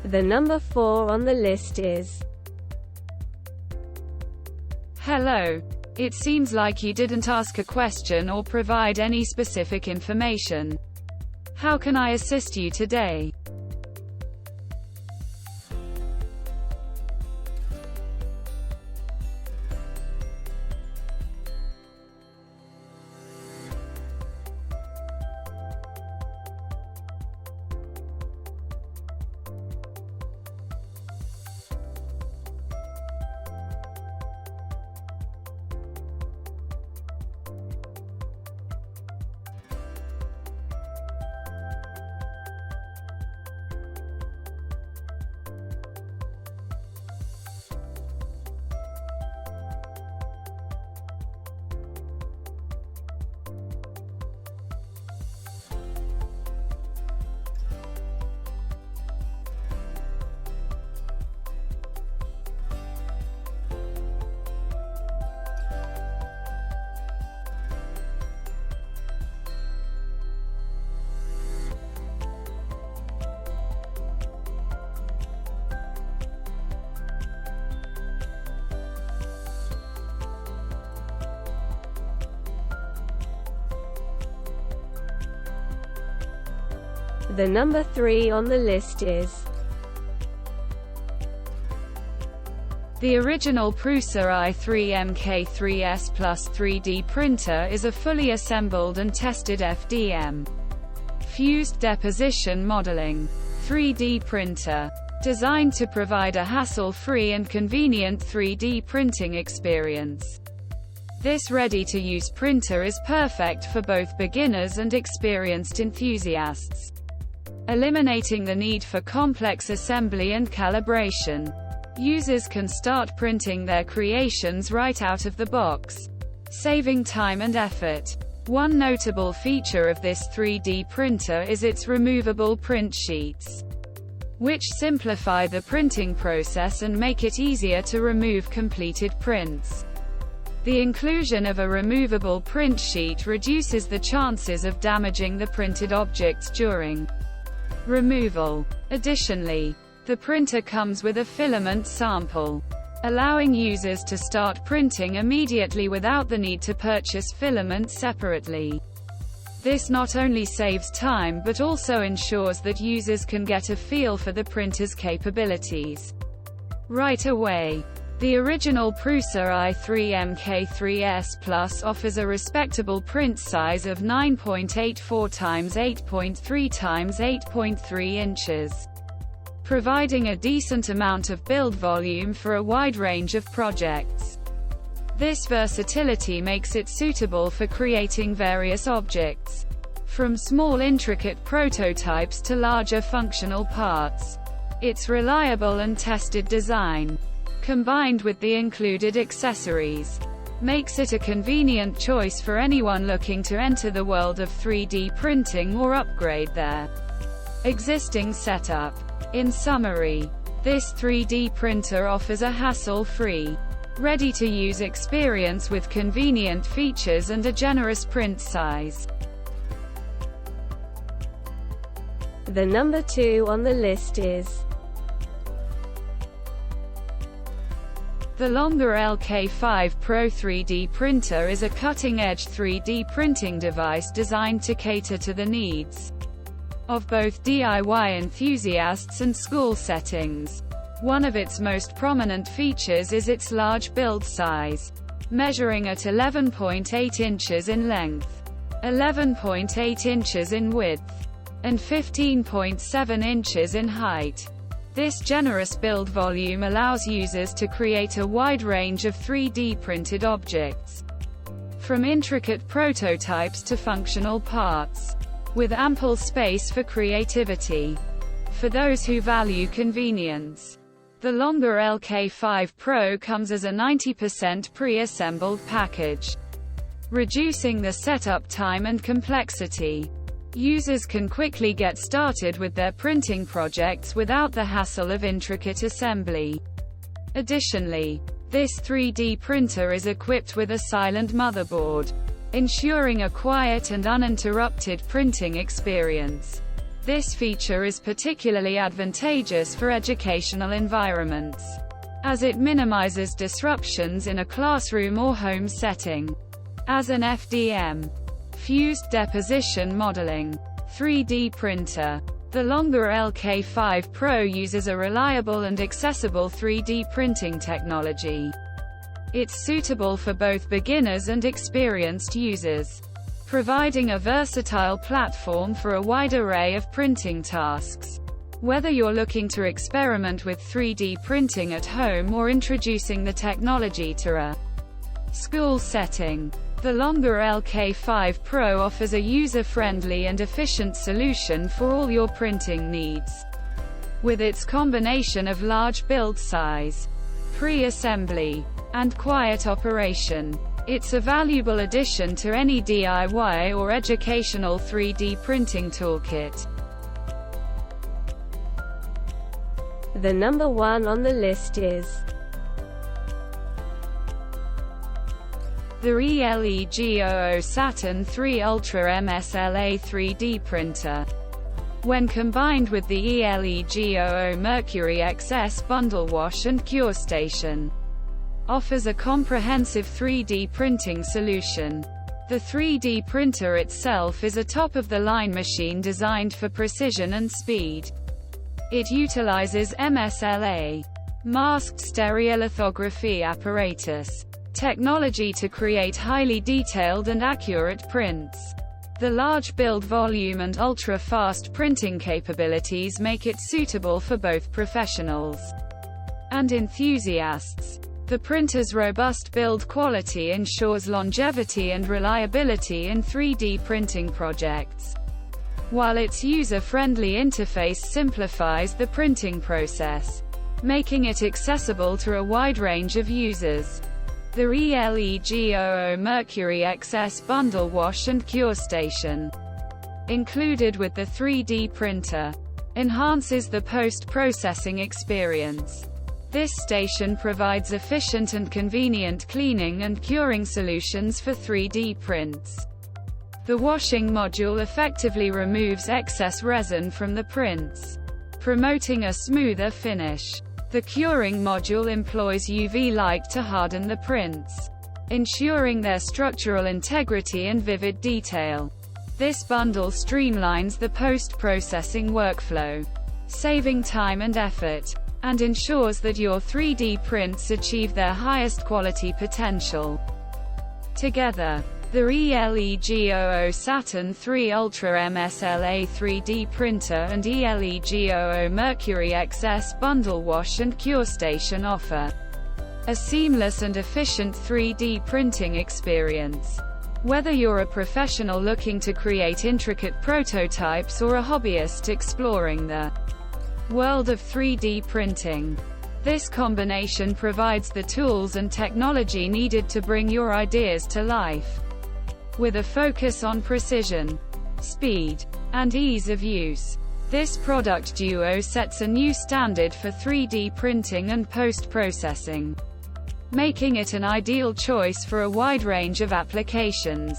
The number 4 on the list is: Hello. It seems like you didn't ask a question or provide any specific information. How can I assist you today? The number 3 on the list is: The original Prusa i3 MK3S Plus 3D printer is a fully assembled and tested FDM fused deposition modeling 3D printer, designed to provide a hassle-free and convenient 3D printing experience. This ready-to-use printer is perfect for both beginners and experienced enthusiasts, eliminating the need for complex assembly and calibration. Users can start printing their creations right out of the box, saving time and effort. One notable feature of this 3D printer is its removable print sheets, which simplify the printing process and make it easier to remove completed prints. The inclusion of a removable print sheet reduces the chances of damaging the printed objects during removal. Additionally, the printer comes with a filament sample, allowing users to start printing immediately without the need to purchase filament separately. This not only saves time but also ensures that users can get a feel for the printer's capabilities right away. The original Prusa i3 MK3S Plus offers a respectable print size of 9.84 x 8.3 x 8.3 inches, providing a decent amount of build volume for a wide range of projects. This versatility makes it suitable for creating various objects, from small intricate prototypes to larger functional parts. Its reliable and tested design, combined with the included accessories, makes it a convenient choice for anyone looking to enter the world of 3D printing or upgrade their existing setup. In summary, this 3D printer offers a hassle-free, ready-to-use experience with convenient features and a generous print size. The number 2 on the list is: The Longer LK5 Pro 3D printer is a cutting-edge 3D printing device designed to cater to the needs of both DIY enthusiasts and school settings. One of its most prominent features is its large build size, measuring at 11.8 inches in length, 11.8 inches in width, and 15.7 inches in height. This generous build volume allows users to create a wide range of 3D printed objects, from intricate prototypes to functional parts, with ample space for creativity. For those who value convenience, the Longer LK5 Pro comes as a 90% pre-assembled package, reducing the setup time and complexity. Users can quickly get started with their printing projects without the hassle of intricate assembly. Additionally, this 3D printer is equipped with a silent motherboard, ensuring a quiet and uninterrupted printing experience. This feature is particularly advantageous for educational environments, as it minimizes disruptions in a classroom or home setting. As an FDM, Fused Deposition Modeling 3D printer, the Longer LK5 Pro uses a reliable and accessible 3D printing technology. It's suitable for both beginners and experienced users, providing a versatile platform for a wide array of printing tasks. Whether you're looking to experiment with 3D printing at home or introducing the technology to a school setting, the Longer LK5 Pro offers a user-friendly and efficient solution for all your printing needs. With its combination of large build size, pre-assembly, and quiet operation, it's a valuable addition to any DIY or educational 3D printing toolkit. The number 1 on the list is the ELEGOO Saturn III Ultra MSLA 3D printer. When combined with the ELEGOO Mercury XS Bundle Wash and Cure Station, offers a comprehensive 3D printing solution. The 3D printer itself is a top-of-the-line machine designed for precision and speed. It utilizes MSLA, masked stereolithography apparatus technology to create highly detailed and accurate prints. The large build volume and ultra-fast printing capabilities make it suitable for both professionals and enthusiasts. The printer's robust build quality ensures longevity and reliability in 3D printing projects, while its user-friendly interface simplifies the printing process, making it accessible to a wide range of users. The ELEGOO Mercury XS Bundle Wash and Cure Station, included with the 3D printer, enhances the post-processing experience. This station provides efficient and convenient cleaning and curing solutions for 3D prints. The washing module effectively removes excess resin from the prints, promoting a smoother finish. The curing module employs UV light to harden the prints, ensuring their structural integrity and vivid detail. This bundle streamlines the post-processing workflow, saving time and effort, and ensures that your 3D prints achieve their highest quality potential. Together, the ELEGOO Saturn III Ultra MSLA 3D printer and ELEGOO Mercury XS Bundle Wash and Cure Station offer a seamless and efficient 3D printing experience. Whether you're a professional looking to create intricate prototypes or a hobbyist exploring the world of 3D printing, this combination provides the tools and technology needed to bring your ideas to life. With a focus on precision, speed, and ease of use, this product duo sets a new standard for 3D printing and post-processing, making it an ideal choice for a wide range of applications.